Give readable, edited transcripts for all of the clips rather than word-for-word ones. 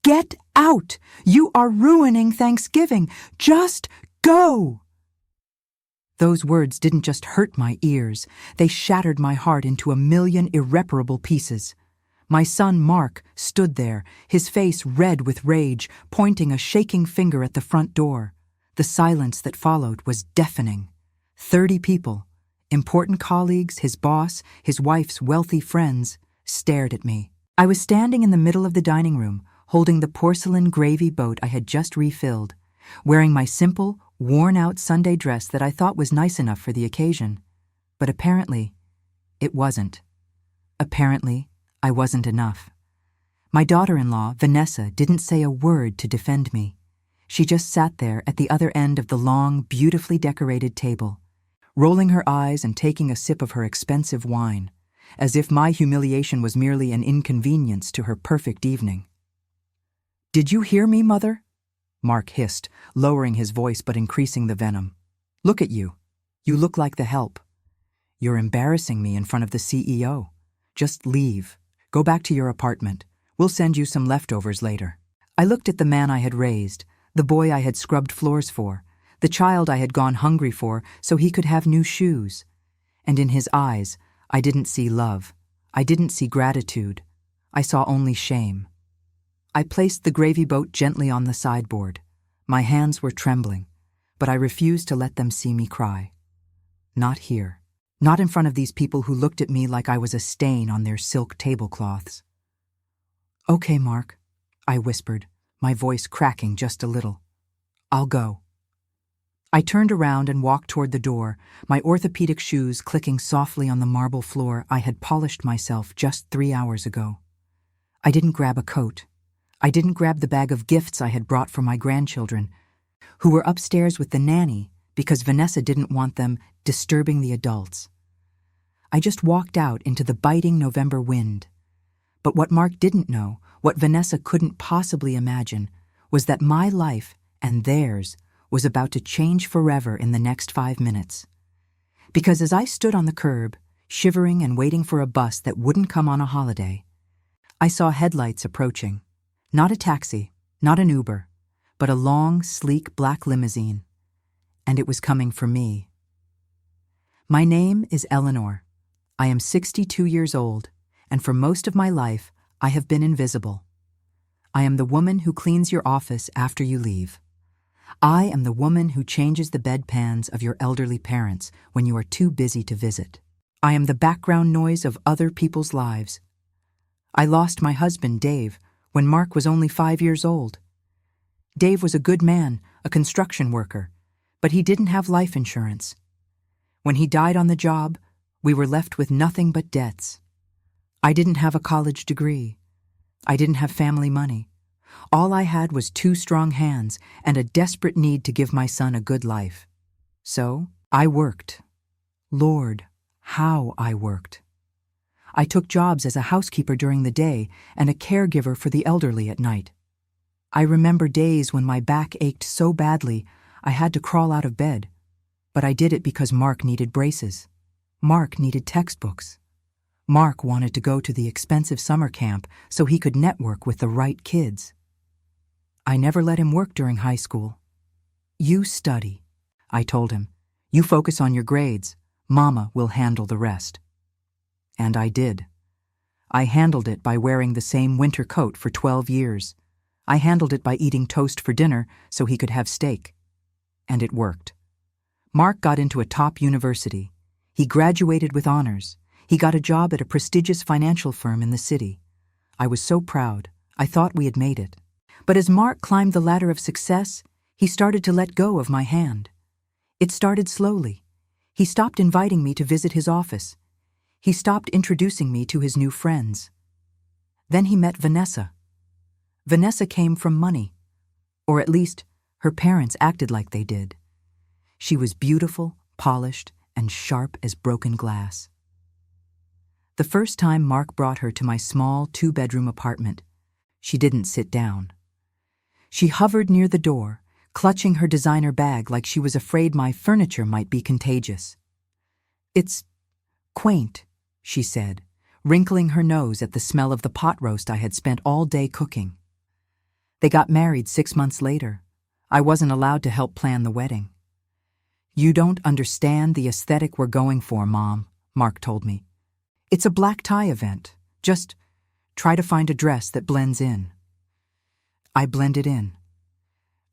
Get out! You are ruining Thanksgiving. Just go! Those words didn't just hurt my ears, they shattered my heart into a million irreparable pieces. My son Mark stood there, his face red with rage, pointing a shaking finger at the front door. The silence that followed was deafening. 30 people, important colleagues, his boss, his wife's wealthy friends, stared at me. I was standing in the middle of the dining room, holding the porcelain gravy boat I had just refilled, wearing my simple, worn-out Sunday dress that I thought was nice enough for the occasion. But apparently, it wasn't. Apparently, I wasn't enough. My daughter-in-law, Vanessa, didn't say a word to defend me. She just sat there at the other end of the long, beautifully decorated table, rolling her eyes and taking a sip of her expensive wine, as if my humiliation was merely an inconvenience to her perfect evening. "Did you hear me, Mother?" Mark hissed, lowering his voice but increasing the venom. "Look at you. You look like the help. You're embarrassing me in front of the CEO. Just leave. Go back to your apartment. We'll send you some leftovers later." I looked at the man I had raised, the boy I had scrubbed floors for, the child I had gone hungry for so he could have new shoes. And in his eyes, I didn't see love. I didn't see gratitude. I saw only shame. I placed the gravy boat gently on the sideboard. My hands were trembling, but I refused to let them see me cry. Not here. Not in front of these people who looked at me like I was a stain on their silk tablecloths. "Okay, Mark," I whispered, my voice cracking just a little. "I'll go." I turned around and walked toward the door, my orthopedic shoes clicking softly on the marble floor I had polished myself just 3 hours ago. I didn't grab a coat. I didn't grab the bag of gifts I had brought for my grandchildren, who were upstairs with the nanny because Vanessa didn't want them disturbing the adults. I just walked out into the biting November wind. But what Mark didn't know, what Vanessa couldn't possibly imagine, was that my life and theirs was about to change forever in the next 5 minutes. Because as I stood on the curb, shivering and waiting for a bus that wouldn't come on a holiday, I saw headlights approaching. Not a taxi, not an Uber, but a long, sleek black limousine. And it was coming for me. My name is Eleanor. I am 62 years old, and for most of my life, I have been invisible. I am the woman who cleans your office after you leave. I am the woman who changes the bedpans of your elderly parents when you are too busy to visit. I am the background noise of other people's lives. I lost my husband, Dave, when Mark was only 5 years old. Dave was a good man, a construction worker, but he didn't have life insurance. When he died on the job, we were left with nothing but debts. I didn't have a college degree. I didn't have family money. All I had was 2 strong hands and a desperate need to give my son a good life. So, I worked. Lord, how I worked. I took jobs as a housekeeper during the day and a caregiver for the elderly at night. I remember days when my back ached so badly I had to crawl out of bed. But I did it because Mark needed braces. Mark needed textbooks. Mark wanted to go to the expensive summer camp so he could network with the right kids. I never let him work during high school. "You study," I told him. "You focus on your grades. Mama will handle the rest." And I did. I handled it by wearing the same winter coat for 12 years. I handled it by eating toast for dinner so he could have steak. And it worked. Mark got into a top university. He graduated with honors. He got a job at a prestigious financial firm in the city. I was so proud. I thought we had made it. But as Mark climbed the ladder of success, he started to let go of my hand. It started slowly. He stopped inviting me to visit his office. He stopped introducing me to his new friends. Then he met Vanessa. Vanessa came from money, or at least her parents acted like they did. She was beautiful, polished, and sharp as broken glass. The first time Mark brought her to my small 2-bedroom apartment, she didn't sit down. She hovered near the door, clutching her designer bag like she was afraid my furniture might be contagious. "It's quaint," she said, wrinkling her nose at the smell of the pot roast I had spent all day cooking. They got married 6 months later. I wasn't allowed to help plan the wedding. You don't understand the aesthetic we're going for, Mom, Mark told me. It's a black tie event. Just try to find a dress that blends in. I blended in.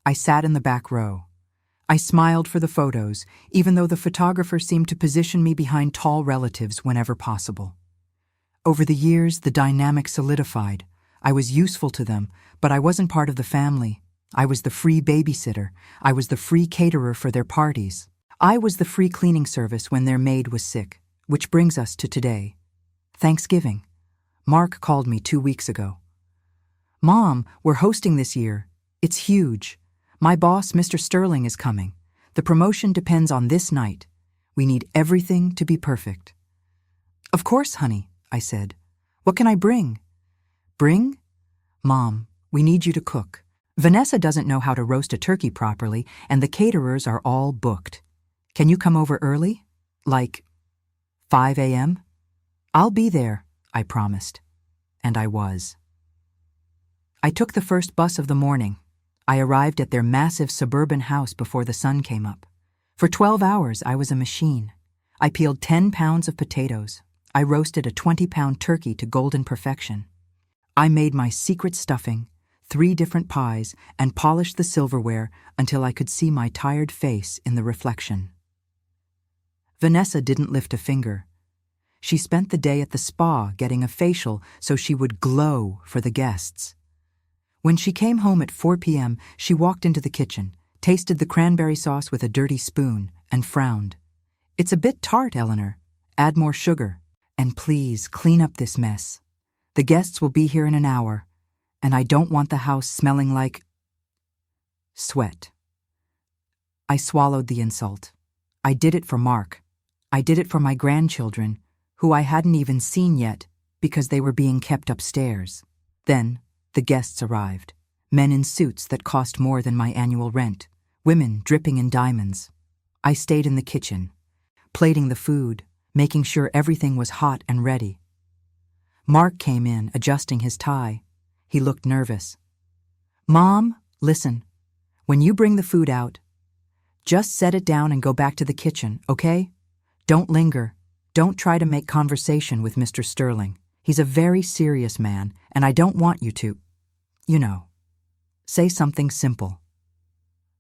I sat in the back row. I smiled for the photos, even though the photographer seemed to position me behind tall relatives whenever possible. Over the years, the dynamic solidified. I was useful to them, but I wasn't part of the family. I was the free babysitter. I was the free caterer for their parties. I was the free cleaning service when their maid was sick, which brings us to today. Thanksgiving. Mark called me 2 weeks ago. Mom, we're hosting this year. It's huge. My boss, Mr. Sterling, is coming. The promotion depends on this night. We need everything to be perfect. Of course, honey, I said. What can I bring? Bring? Mom, we need you to cook. Vanessa doesn't know how to roast a turkey properly, and the caterers are all booked. Can you come over early? Like 5 a.m.? I'll be there, I promised. And I was. I took the first bus of the morning. I arrived at their massive suburban house before the sun came up. For 12 hours, I was a machine. I peeled 10 pounds of potatoes. I roasted a 20-pound turkey to golden perfection. I made my secret stuffing, 3 different pies, and polished the silverware until I could see my tired face in the reflection. Vanessa didn't lift a finger. She spent the day at the spa getting a facial so she would glow for the guests. When she came home at 4 p.m., she walked into the kitchen, tasted the cranberry sauce with a dirty spoon, and frowned. It's a bit tart, Eleanor. Add more sugar. And please, clean up this mess. The guests will be here in an hour, and I don't want the house smelling like sweat. I swallowed the insult. I did it for Mark. I did it for my grandchildren, who I hadn't even seen yet because they were being kept upstairs. Then, the guests arrived, men in suits that cost more than my annual rent, women dripping in diamonds. I stayed in the kitchen, plating the food, making sure everything was hot and ready. Mark came in, adjusting his tie. He looked nervous. Mom, listen. When you bring the food out, just set it down and go back to the kitchen, okay? Don't linger. Don't try to make conversation with Mr. Sterling. He's a very serious man, and I don't want you to, say something simple.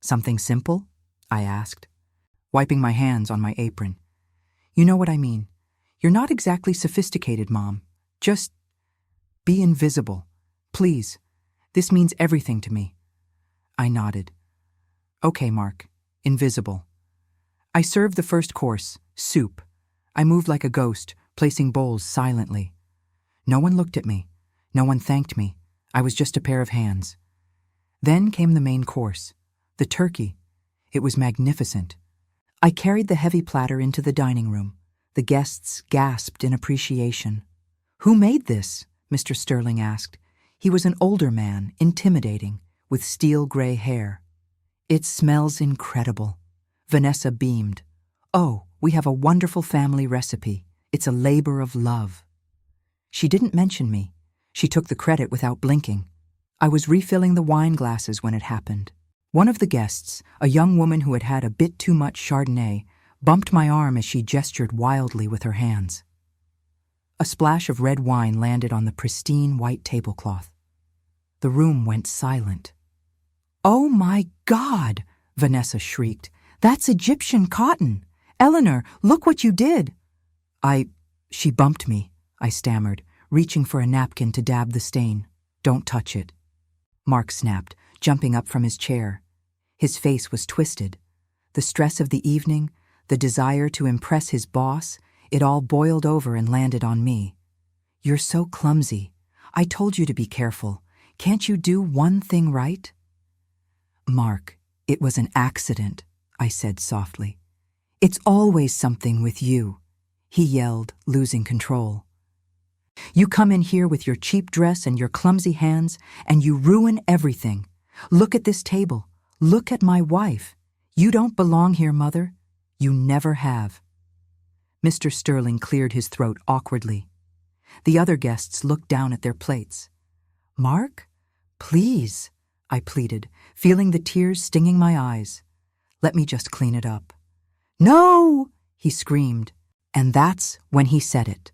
Something simple? I asked, wiping my hands on my apron. You know what I mean. You're not exactly sophisticated, Mom. Just be invisible. Please. This means everything to me. I nodded. Okay, Mark. Invisible. I served the first course, soup. I moved like a ghost, placing bowls silently. No one looked at me. No one thanked me. I was just a pair of hands. Then came the main course, the turkey. It was magnificent. I carried the heavy platter into the dining room. The guests gasped in appreciation. Who made this? Mr. Sterling asked. He was an older man, intimidating, with steel-gray hair. It smells incredible. Vanessa beamed. Oh, we have a wonderful family recipe. It's a labor of love. She didn't mention me. She took the credit without blinking. I was refilling the wine glasses when it happened. One of the guests, a young woman who had had a bit too much Chardonnay, bumped my arm as she gestured wildly with her hands. A splash of red wine landed on the pristine white tablecloth. The room went silent. Oh my God, Vanessa shrieked. That's Egyptian cotton. Eleanor, look what you did. She bumped me, I stammered, reaching for a napkin to dab the stain. Don't touch it. Mark snapped, jumping up from his chair. His face was twisted. The stress of the evening, the desire to impress his boss, it all boiled over and landed on me. You're so clumsy. I told you to be careful. Can't you do one thing right? Mark, it was an accident, I said softly. It's always something with you, he yelled, losing control. You come in here with your cheap dress and your clumsy hands, and you ruin everything. Look at this table. Look at my wife. You don't belong here, Mother. You never have. Mr. Sterling cleared his throat awkwardly. The other guests looked down at their plates. Mark? Please, I pleaded, feeling the tears stinging my eyes. Let me just clean it up. No, he screamed, and that's when he said it.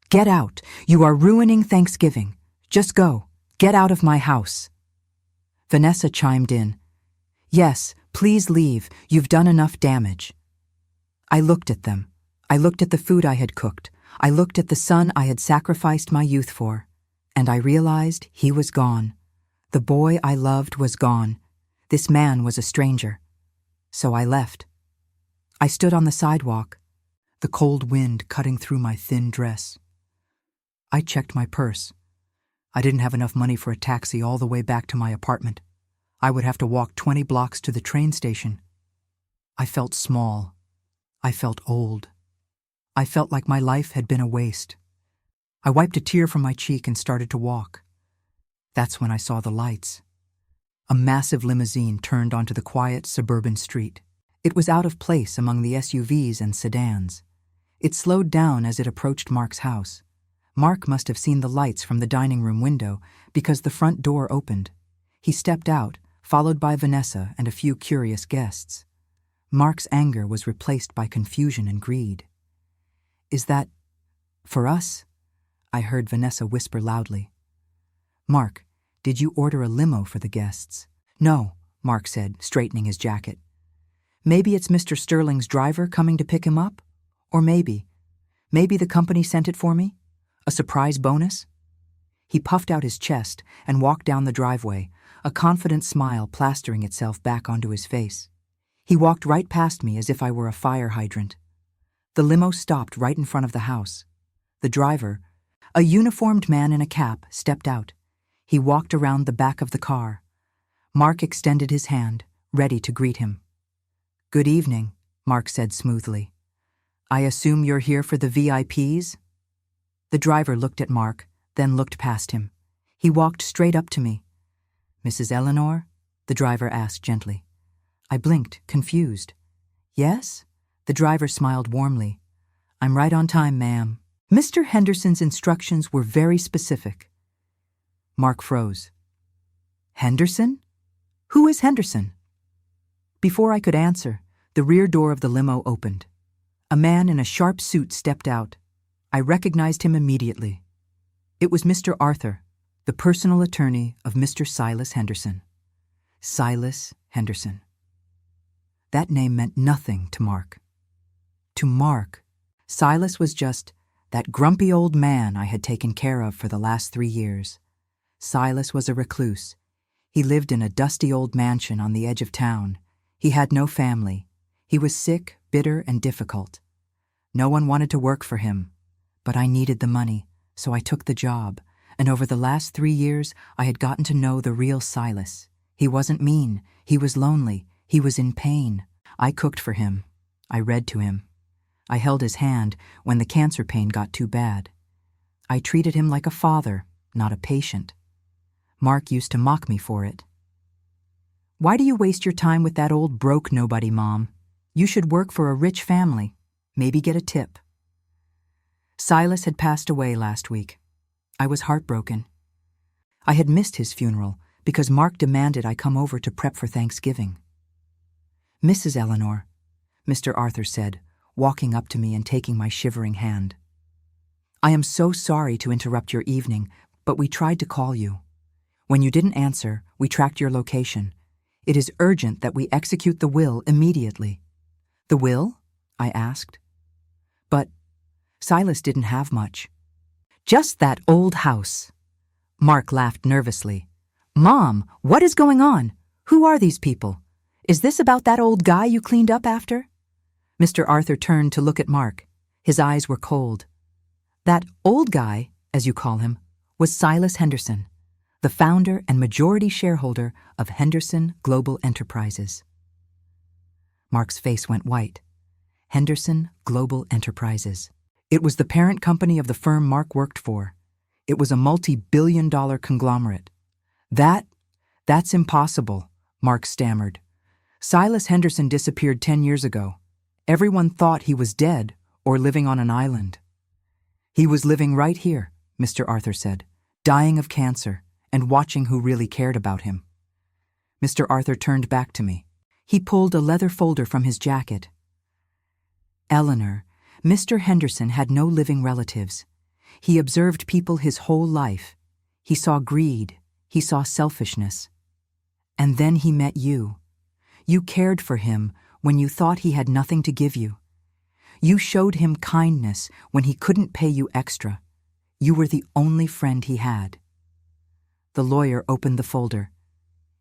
Get out. You are ruining Thanksgiving. Just go. Get out of my house. Vanessa chimed in. Yes, please leave. You've done enough damage. I looked at them. I looked at the food I had cooked. I looked at the son I had sacrificed my youth for. And I realized he was gone. The boy I loved was gone. This man was a stranger. So I left. I stood on the sidewalk, the cold wind cutting through my thin dress. I checked my purse. I didn't have enough money for a taxi all the way back to my apartment. I would have to walk 20 blocks to the train station. I felt small. I felt old. I felt like my life had been a waste. I wiped a tear from my cheek and started to walk. That's when I saw the lights. A massive limousine turned onto the quiet suburban street. It was out of place among the SUVs and sedans. It slowed down as it approached Mark's house. Mark must have seen the lights from the dining room window because the front door opened. He stepped out, followed by Vanessa and a few curious guests. Mark's anger was replaced by confusion and greed. Is that for us? I heard Vanessa whisper loudly. Mark, did you order a limo for the guests? No, Mark said, straightening his jacket. Maybe it's Mr. Sterling's driver coming to pick him up? Or maybe the company sent it for me? A surprise bonus? He puffed out his chest and walked down the driveway, a confident smile plastering itself back onto his face. He walked right past me as if I were a fire hydrant. The limo stopped right in front of the house. The driver, a uniformed man in a cap, stepped out. He walked around the back of the car. Mark extended his hand, ready to greet him. Good evening, Mark said smoothly. I assume you're here for the VIPs? The driver looked at Mark, then looked past him. He walked straight up to me. Mrs. Eleanor? The driver asked gently. I blinked, confused. Yes? The driver smiled warmly. I'm right on time, ma'am. Mr. Henderson's instructions were very specific. Mark froze. Henderson? Who is Henderson? Before I could answer, the rear door of the limo opened. A man in a sharp suit stepped out. I recognized him immediately. It was Mr. Arthur, the personal attorney of Mr. Silas Henderson. Silas Henderson. That name meant nothing to Mark. To Mark, Silas was just that grumpy old man I had taken care of for the last 3 years. Silas was a recluse. He lived in a dusty old mansion on the edge of town. He had no family. He was sick, bitter, and difficult. No one wanted to work for him. But I needed the money, so I took the job. And over the last 3 years, I had gotten to know the real Silas. He wasn't mean. He was lonely. He was in pain. I cooked for him. I read to him. I held his hand when the cancer pain got too bad. I treated him like a father, not a patient. Mark used to mock me for it. Why do you waste your time with that old broke nobody, Mom? You should work for a rich family, maybe get a tip. Silas had passed away last week. I was heartbroken. I had missed his funeral because Mark demanded I come over to prep for Thanksgiving. Mrs. Eleanor, Mr. Arthur said, walking up to me and taking my shivering hand. I am so sorry to interrupt your evening, but we tried to call you. When you didn't answer, we tracked your location. It is urgent that we execute the will immediately. The will? I asked. But Silas didn't have much. Just that old house. Mark laughed nervously. Mom, what is going on? Who are these people? Is this about that old guy you cleaned up after? Mr. Arthur turned to look at Mark. His eyes were cold. That old guy, as you call him, was Silas Henderson, the founder and majority shareholder of Henderson Global Enterprises. Mark's face went white. Henderson Global Enterprises. It was the parent company of the firm Mark worked for. It was a multi-billion-dollar conglomerate. That's impossible, Mark stammered. Silas Henderson disappeared 10 years ago. Everyone thought he was dead or living on an island. He was living right here, Mr. Arthur said, dying of cancer and watching who really cared about him. Mr. Arthur turned back to me. He pulled a leather folder from his jacket. Eleanor, Mr. Henderson had no living relatives. He observed people his whole life. He saw greed. He saw selfishness. And then he met you. You cared for him when you thought he had nothing to give you. You showed him kindness when he couldn't pay you extra. You were the only friend he had. The lawyer opened the folder.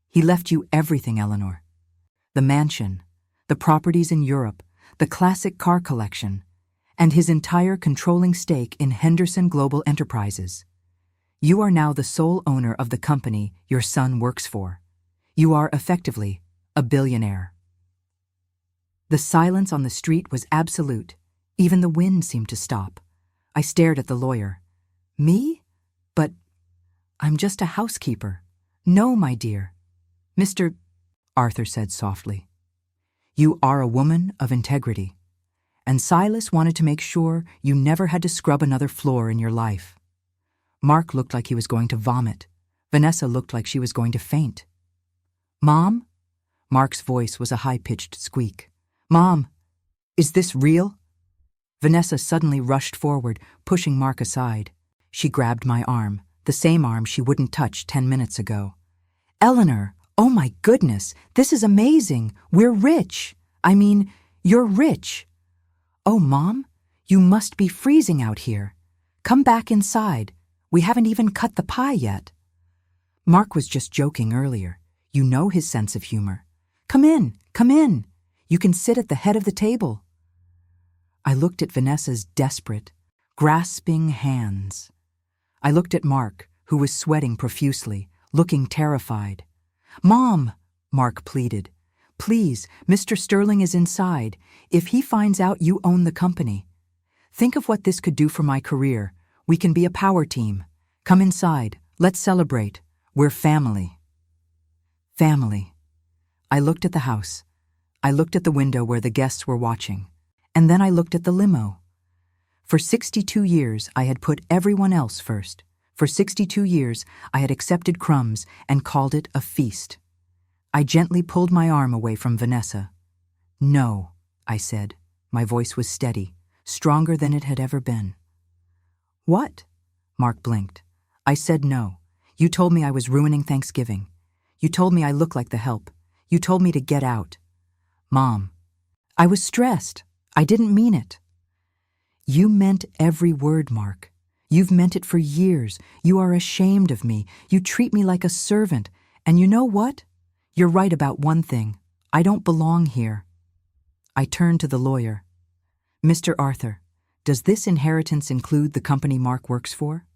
He left you everything, Eleanor. The mansion, the properties in Europe, the classic car collection, and his entire controlling stake in Henderson Global Enterprises. You are now the sole owner of the company your son works for. You are effectively a billionaire. The silence on the street was absolute. Even the wind seemed to stop. I stared at the lawyer. Me? But I'm just a housekeeper. No, my dear. Mr. Arthur said softly. You are a woman of integrity. And Silas wanted to make sure you never had to scrub another floor in your life. Mark looked like he was going to vomit. Vanessa looked like she was going to faint. Mom? Mark's voice was a high-pitched squeak. Mom, is this real? Vanessa suddenly rushed forward, pushing Mark aside. She grabbed my arm, the same arm she wouldn't touch 10 minutes ago. Eleanor, oh my goodness, this is amazing. We're rich. I mean, you're rich. Oh, Mom, you must be freezing out here. Come back inside. We haven't even cut the pie yet. Mark was just joking earlier. You know his sense of humor. Come in, come in. You can sit at the head of the table. I looked at Vanessa's desperate, grasping hands. I looked at Mark, who was sweating profusely, looking terrified. Mom, Mark pleaded. Please, Mr. Sterling is inside. If he finds out you own the company. Think of what this could do for my career. We can be a power team. Come inside. Let's celebrate. We're family. Family. I looked at the house. I looked at the window where the guests were watching. And then I looked at the limo. For 62 years, I had put everyone else first. For 62 years, I had accepted crumbs and called it a feast. I gently pulled my arm away from Vanessa. No, I said. My voice was steady, stronger than it had ever been. What? Mark blinked. I said no. You told me I was ruining Thanksgiving. You told me I looked like the help. You told me to get out. Mom, I was stressed. I didn't mean it. You meant every word, Mark. You've meant it for years. You are ashamed of me. You treat me like a servant. And you know what? You're right about one thing. I don't belong here. I turned to the lawyer. Mr. Arthur, does this inheritance include the company Mark works for?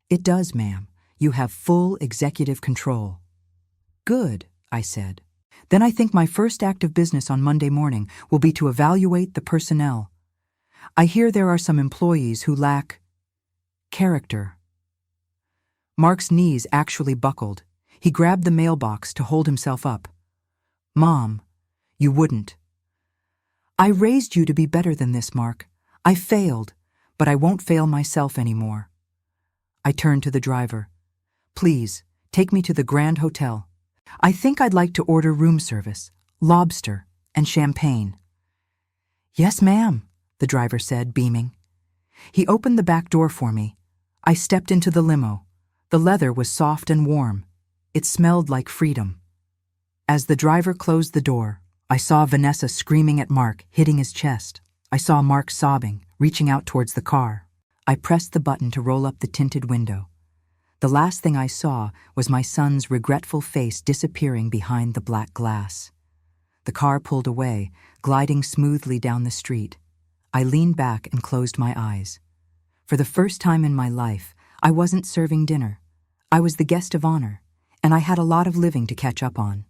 It does, ma'am. You have full executive control. Good, I said. Then I think my first act of business on Monday morning will be to evaluate the personnel. I hear there are some employees who lack character. Mark's knees actually buckled. He grabbed the mailbox to hold himself up. Mom, you wouldn't. I raised you to be better than this, Mark. I failed, but I won't fail myself anymore. I turned to the driver. Please, take me to the Grand Hotel. I think I'd like to order room service, lobster, and champagne. Yes, ma'am, the driver said, beaming. He opened the back door for me. I stepped into the limo. The leather was soft and warm. It smelled like freedom. As the driver closed the door, I saw Vanessa screaming at Mark, hitting his chest. I saw Mark sobbing, reaching out towards the car. I pressed the button to roll up the tinted window. The last thing I saw was my son's regretful face disappearing behind the black glass. The car pulled away, gliding smoothly down the street. I leaned back and closed my eyes. For the first time in my life, I wasn't serving dinner. I was the guest of honor, and I had a lot of living to catch up on.